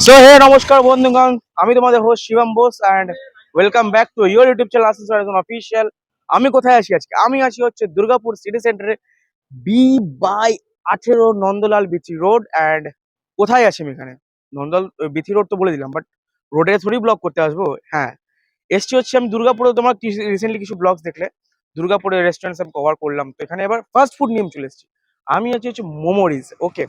So hey নমস্কার বন্ধুগণ, আমি তোমাদের host Shivam Bose and welcome back to your YouTube channel Asansol official. আমি কোথায় আছি আজকে? আমি আছি হচ্ছে দুর্গাপুর সিটি সেন্টারে, B/18 Nandalal Bithi road. And কোথায় আছি আমি এখানে? নন্দল বিথি রোড তো বলে দিলাম, বাট রোডে থোড়ি ব্লগ করতে আসবো। হ্যাঁ, এসছি হচ্ছে আমি দুর্গাপুরে। তোমার রিসেন্টলি কিছু ব্লগস দেখলে দুর্গাপুরের রেস্টুরেন্ট সব কভার করলাম, তো এখানে এবার ফাস্ট ফুড নিয়ে চলে এসেছি। আমি আছি হচ্ছে মোমোরিজ। ওকে,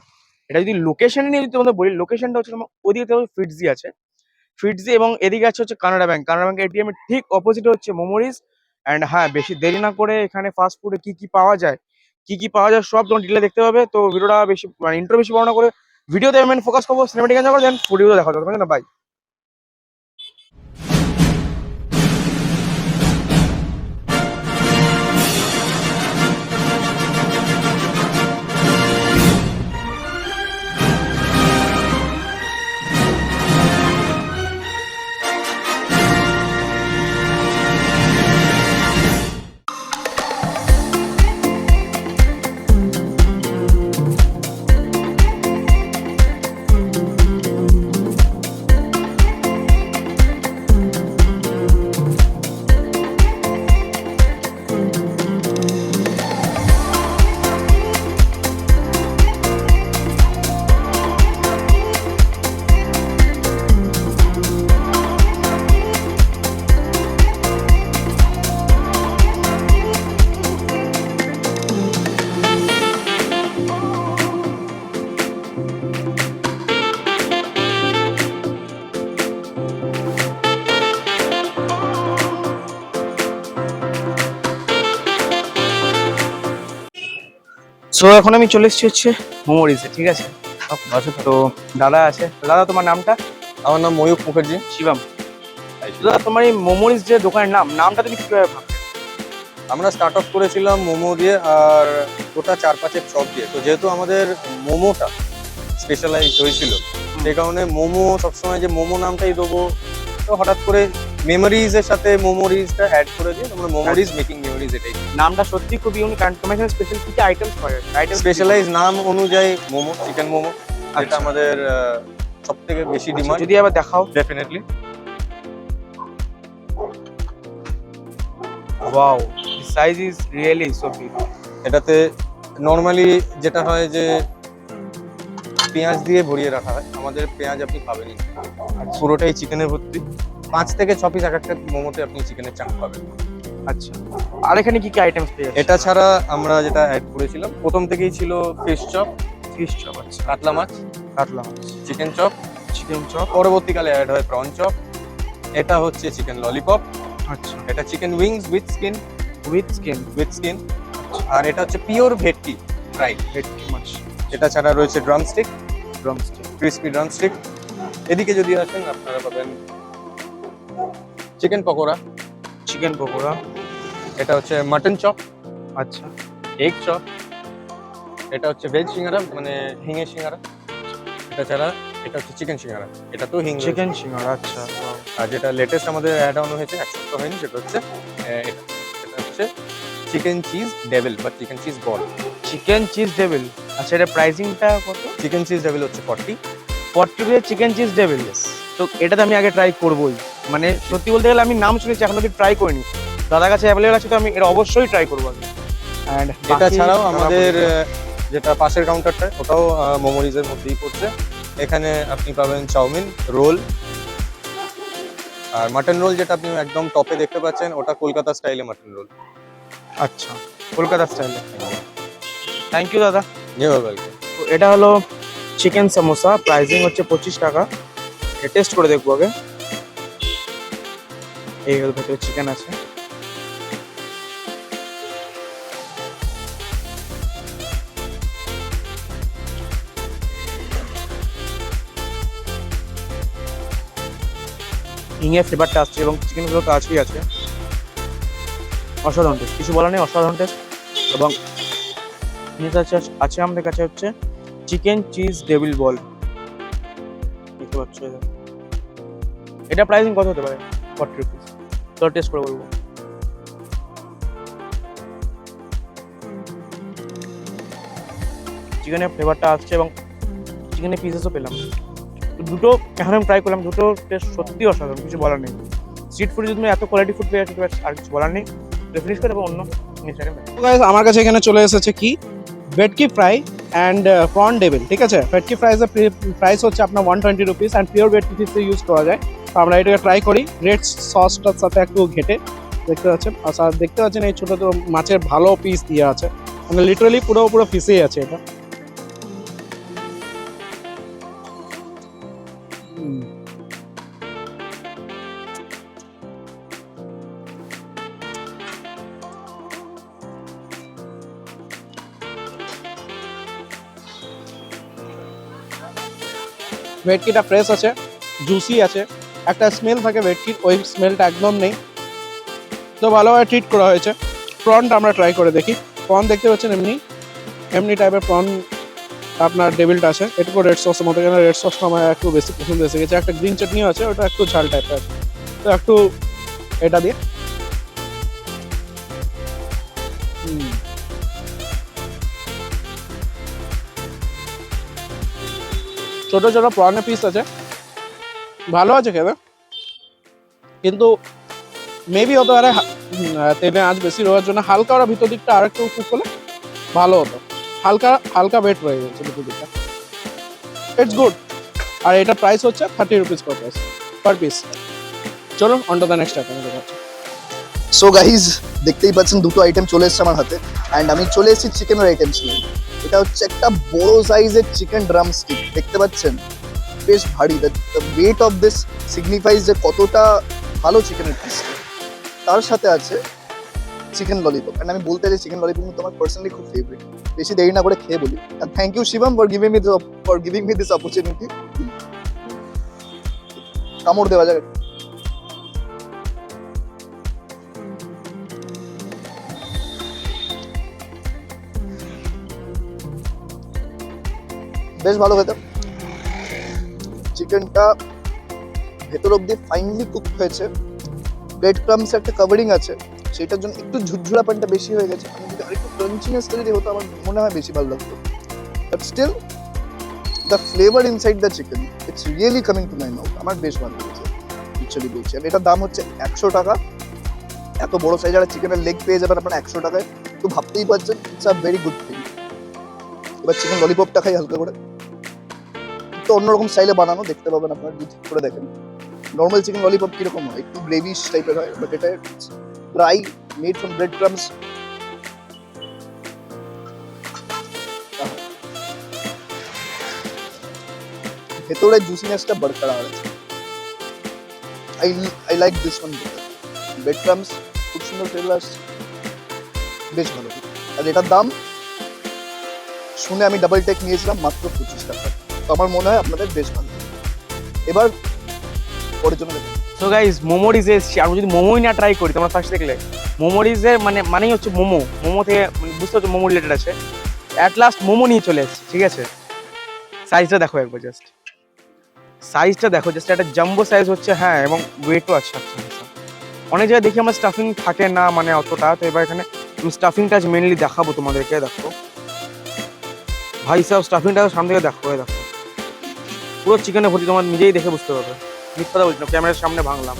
এটা যদি লোকেশন নিয়ে যদি তোমাদের বলি, লোকেশনটা হচ্ছে তোমার ওদিকে ফিটজি আছে, ফিটজি, এবং এদিকে আছে হচ্ছে Canada bank. Canada bank ATM এর ঠিক অপোজিটে হচ্ছে মোমোরিজ। অ্যান্ড হ্যাঁ, বেশি দেরি না করে এখানে ফাস্ট ফুডে কি কি পাওয়া যায়, সব তোমার ডিটেলে দেখতে হবে। তো ভিডিওটা বেশি মানে ইন্ট্রো বেশি বড় না করে ভিডিওতে মেন ফোকাস করবো, সিনেমেটিক এনজয় করো, দেন ফুডিও দেখা যাবে না। বাই। সো এখন আমি চলে এসেছি হচ্ছে মোমোরিজে, ঠিক আছে? আচ্ছা, তো দাদা আছে। তো দাদা, তোমার নামটা? আমার নাম ময়ূক মুখার্জি। শিবম। দাদা, তোমার এই মোমোরিজ যে দোকানের নামটা তুমি কিভাবে ভাবলে? আমরা স্টার্ট অফ করেছিলাম মোমো দিয়ে আর গোটা 4-5 চপ দিয়ে। তো যেহেতু আমাদের মোমোটা স্পেশালাইজ হয়েছিল, সেই কারণে মোমো সবসময় যে মোমো নামটাই দেবো, তো হঠাৎ করে মেমোরিজ এর সাথে মোমোরিজটা অ্যাড করে দিয়ে আমরা মোমোরিজ মেকিং মেমোরিজ এটাই। নামটা সত্যি খুব ইউনিক। কারণ তোমার এখানে স্পেশাল কি কি আইটেমস পাওয়া যায়? স্পেশালাইজ নাম অনুযায়ী মোমো, চিকেন মোমো, যেটা আচ্ছা। আমাদের সব থেকে বেশি ডিমান্ড। যদি আবার দেখাও। Definitely. Wow, the size is really so big. এটাতে নর্মালি যেটা হয় যে পেঁয়াজ দিয়ে ভরিয়ে রাখা হয়, আমাদের পেঁয়াজ আপনি পাবেনই, পুরোটাই চিকেনের ভর্তি। 5 থেকে 6 পিস এক একটা মোমোতে আপনি চিকেনের চাঙ্ক পাবেন। আচ্ছা, আর এখানে কি কি আইটেমস পেয়ে যাচ্ছে? এটা ছাড়া আমরা যেটা অ্যাড করেছিলাম প্রথম থেকেই ছিল ফিশ চপ, ফিশ চপ, আচ্ছা, কাতলা মাছ, চিকেন চপ, পরবর্তীকালে অ্যাড হয় প্রন চপ। এটা হচ্ছে চিকেন ললিপপ, আচ্ছা, এটা চিকেন উইংস উইথ স্কিন, আর এটা হচ্ছে পিওর ভেটকি ফ্রাইড ভেটকি মাছ। এটা ছাড়া রয়েছে ড্রামস্টিক, ক্রিসপি ড্রামস্টিক। এদিকে যদি আসেন আপনারা পাবেন চিকেন পকোড়া, এটা হচ্ছে মাটন চপ, আচ্ছা, এগ চপ, এটা হচ্ছে ভেজ সিঙ্গারা মানে হিঙের সিঙ্গারা। এটা ছাড়া এটা হচ্ছে চিকেন সিঙ্গারা, এটা তো হিং চিকেন সিঙ্গারা, আচ্ছা। আর যেটা লেটেস্ট আমাদের অ্যাড অন হয়েছে, এক সপ্তাহ হয়নি, সেটা হচ্ছে এটা হচ্ছে চিকেন চিজ ডেভিল বা chicken cheese ball. Chicken cheese devil, আচ্ছা, এটা প্রাইসিংটা কত? চিকেন চিজ ডেভিল হচ্ছে 40 রুপিস চিকেন চিজ ডেভিল। তো এটাতে আমি আগে ট্রাই করবোই। মানে সত্যি বলতে গেলে আমি নাম শুনেছি, এখন অব্দি ট্রাই করিনি। দাদার কাছে অ্যাভেলেবল আছে, তো আমি এটা অবশ্যই ট্রাই করবো আগে। অ্যান্ড এটা ছাড়াও আমাদের যেটা পাশের কাউন্টারটা, ওটাও মোমোরিজের মধ্যেই পড়ছে। এখানে আপনি পাবেন চাউমিন রোল আর মাটন রোল, যেটা আপনি একদম টপে দেখতে পাচ্ছেন, ওটা কলকাতা স্টাইলে মাটন রোল। আচ্ছা, কলকাতা স্টাইলে। থ্যাংক ইউ দাদা। Your welcome. তো এটা হলো চিকেন সমোসা, প্রাইসিং হচ্ছে 25 টাকা। টেস্ট করে দেখবো আগে। এই ভেতরে চিকেন আছে। হিঙের ফ্লেভারটা আসছে এবং চিকেনগুলো তো আছেই আছে। অসাধারণ টেস্ট, কিছু বলার নেই, অসাধারণ টেস্ট। এবং আছে আমাদের কাছে হচ্ছে চিকেন চিজ ডেভিল বল, দেখতে পাচ্ছ। এটা প্রাইসিং কত হতে পারে? 40 রুপিস। চলো টেস্ট করে বলবো। চিকেনের ফ্লেভারটা আসছে এবং চিকেনের পিসেসও পেলাম। দুটো এখন আমি ট্রাই করলাম, দুটো টেস্ট সত্যি অসাধারণ, কিছু বলার নেই। স্ট্রিট ফুডে যদি তুমি এত কোয়ালিটি ফুড পেয়ে যাচ্ছ আর কিছু বলার নেই। ফিনিশ করে দেবো অন্য গাইস আমার কাছে এখানে চলে এসেছে কি ভেটকি ফ্রাই অ্যান্ড প্রন ডেভিল, ঠিক আছে। ভেটকি ফ্রাইজের প্রাইস হচ্ছে আপনার 120 রুপিস অ্যান্ড পিওর ভেটকি ফিশ ইউজ করা যায়। তো আমরা এটাকে ট্রাই করি রেড সসটার সাথে একটু ঘেটে। দেখতে পাচ্ছেন, আর দেখতে পাচ্ছেন এই ছোটো ছোটো মাছের ভালো পিস দিয়ে আছে, মানে লিটারালি পুরো ফিশেই আছে এটা। ভেটকিটা ফ্রেশ আছে, জুসি আছে, একটা স্মেল থাকে ভেটকির, ওই স্মেলটা একদম নেই, তো ভালোভাবে ট্রিট করা হয়েছে। প্রনটা আমরা ট্রাই করে দেখি। প্রন দেখতে পাচ্ছেন এমনি টাইপের প্রন আপনার ডেভিলটা আছে, একটু রেড সসের মতো, কেন রেড সসটা আমার একটু বেশি পছন্দ এসে গেছে। একটা গ্রিন চাটনিও আছে, ওটা একটু ঝাল টাইপের আছে, তো একটু এটা দিয়ে ছোট ছোট প্রনের পিস আছে, ভালো আছে খেতে, কিন্তু মেবি হতে পারে তেলে আঁচ বেশি রোয়ার জন্য হালকা ওরা ভিতর দিকটা আর একটু কুক করলে ভালো হতো। হালকা ওয়েট রয়ে গেছে ভিতর দিকটা। It's good. আর এটা প্রাইস হচ্ছে 30 রুপিস পার পিস। চলো on to the next item দেখাচ্ছি। সো গাইজ দেখতেই পাচ্ছেন দুটো আইটেম চলে এসেছে আমার হাতে, অ্যান্ড আমি চলে এসেছি চিকেনের আইটেমস নিয়ে। এটা হচ্ছে একটা বড় সাইজের চিকেন ড্রাম স্টিক, দেখতে পাচ্ছেন বেশ ভারী। The weight of this signifies যে কতটা ভালো চিকেনের পিস। তার সাথে আছে চিকেন ললিপপ, অ্যান্ড আমি বলতে চাই চিকেন ললিপপ কিন্তু আমার পার্সোনালি খুব ফেভারিট। বেশি দেরি না করে খেয়ে বলি, and thank you Shivam for giving me this opportunity. কামড় দেওয়া যাবে। বেশ ভালো খেতে, চিকেনটা ভেতর অব্দি ফাইনলি কুক হয়েছে, ব্রেড ক্রামস একটা কভারিং আছে, সেটার জন্য একটু ঝুরঝুরাপনটা বেশি হয়ে গেছে। আমি যদি আরেকটু ক্রাঞ্চিনেসটা যদি হতো আমার মনে হয় বেশি ভালো লাগতো, but still the flavour inside the chicken it's really coming to my mouth. আমার বেশ ভালো লেগেছে অ্যাকচুয়ালি বলছি। আর এটার দাম হচ্ছে 100 টাকা। এত বড় সাইজের চিকেনের লেগ পেয়ে যাবেন আপনার 100 টাকায়, তো ভাবতেই পারছেন it's a very good thing. এবার চিকেন ললিপপটা খাই হালকা করে, তো অন্যরকম স্টাইলে বানানো, দেখতে পাবেন আপনারা যদি ঠিক করে দেখেন। নর্মাল চিকেন ললিপপ কিরকম হয়, একটু গ্রেভিশ টাইপের হয়, বাট এটা dry, made from bread crumbs. ভেতরে জুসিনেসটা বরকরার আছে। I like this one better. Bread crumbs খুব সুন্দর ফ্লেভার আসছে, বেশ ভালো। আর এটার দাম শুনে আমি ডাবল টেক নিয়েছিলাম মাত্র 25 টাকা, তো আমার মনে হয় আপনাদের বেশ ভালো। এবার পরের জন্য সো গাইস মোমোরিজে এসেছি। আমি যদি মোমোই না ট্রাই করি, তোমরা ফার্স্ট দেখলে মোমোরিজের মানেই হচ্ছে মোমো থেকে বুঝতে হচ্ছে মোমো রিলেটেড আছে। অ্যাট লাস্ট মোমো নিয়ে চলে এসেছি, ঠিক আছে। সাইজটা দেখো একবার, জাস্ট সাইজটা দেখো, জাস্ট একটা জাম্বো সাইজ হচ্ছে, হ্যাঁ, এবং ওয়েটও আছে। আচ্ছা, অনেক জায়গায় দেখি আমার স্টাফিং থাকে না মানে অতটা, তো এবার এখানে আমি স্টাফিংটা মেনলি দেখাবো তোমাদেরকে। দেখো ভাই সাহেব, স্টাফিংটা সামনে থেকে দেখো, দেখো পুরো চিকেনে ভর্তি, তোমার নিজেই দেখে বুঝতে পারবে। মিথ্যা কথা বলছি না, ক্যামেরার সামনে ভাঙলাম,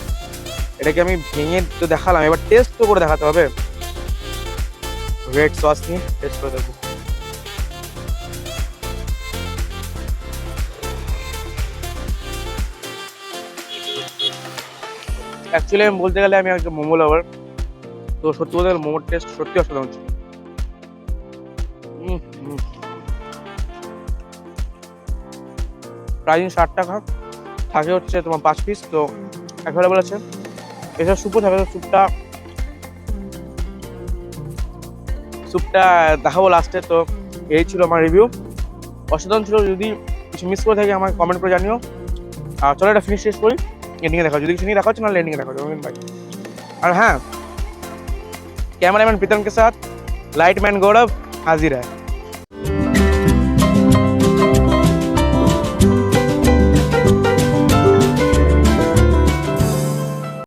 এটাকে আমি ভেঙে তো দেখালাম, এবার টেস্ট তো করে দেখাতে হবে। রেড সস নিয়ে টেস্ট করে দেখবো। অ্যাকচুয়ালি আমি বলতে গেলে আমি একটা মোমো লাভার, তো সত্যি বলতে গেলে মোমোর টেস্ট সত্যি অসাধারণ ছিল। প্রাইস 60 টাকা, থাকে হচ্ছে তোমার 5 পিস, তো অ্যাভেলেবল আছে। এছাড়া স্যুপও থাকে, স্যুপটা দেখাবো লাস্টে। তো এই ছিল আমার রিভিউ, অসাধারণ ছিল। যদি কিছু মিস করে থাকি আমাকে কমেন্ট করে জানিও। আর চলো এটা ফিনিশ শেষ করি, এন্ডিংয়ে দেখা, যদি কিছু নিয়ে দেখা হচ্ছে নাহলে এন্ডিংয়ে দেখা যাবে ভাই। আর হ্যাঁ, कैमरामैन प्रीतम के साथ लाइटमैन गौरव हाजिर है।